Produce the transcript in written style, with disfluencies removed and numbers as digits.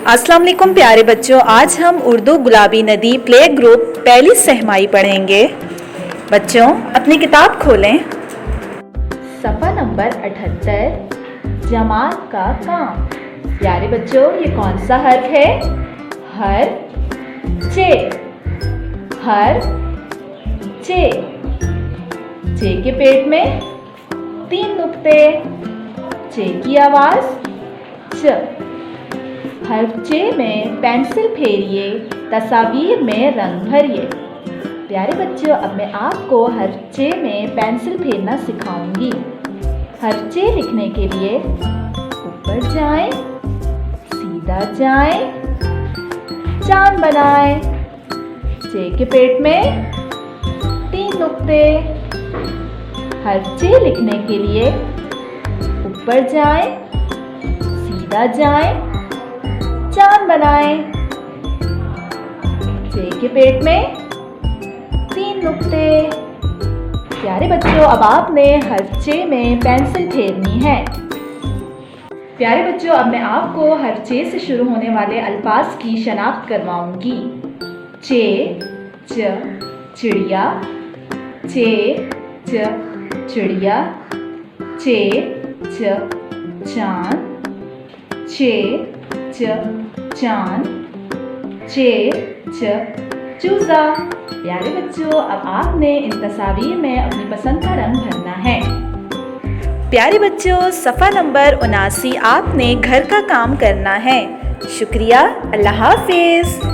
अस्सलाम वालेकुम प्यारे बच्चों, आज हम उर्दू गुलाबी नदी प्ले ग्रुप पहली सहमाई पढ़ेंगे। बच्चों अपनी किताब खोलें। सफ़ा नंबर 78, जमात का काम। प्यारे बच्चों, ये कौन सा हर्फ है? हर चे। हर चे। चे के पेट में 3 नुक्ते। चे की आवाज़ च। हर्फ चे में पेंसिल फेरिए, तस्वीर में रंग भरिए। प्यारे बच्चों, अब मैं आपको हर्फ चे में पेंसिल फेरना सिखाऊंगी। हर्फ चे लिखने के लिए ऊपर जाएं, सीधा जाएं, चांद बनाएं। चे के पेट में 3 नुक्ते। हर्फ चे लिखने के लिए ऊपर जाएं, सीधा जाएं, चांद बनाएं। चे के पेट में 3 नुक्ते। प्यारे बच्चों, अब आपने हर्फ चे में पेंसिल फेरनी है। प्यारे बच्चों, अब मैं आपको हर्फ चे से शुरू होने वाले अल्फाज की शनाख्त करवाऊंगी। चे च चिड़िया। चे च चिड़िया। चे च चांद। चे च चांद। चे च चूज़ा। प्यारे बच्चों, अब आपने इन तस्वीर में अपनी पसंद का रंग भरना है। प्यारे बच्चों, सफ़ा नंबर 79 आपने घर का काम करना है। शुक्रिया। अल्लाह हाफिज़।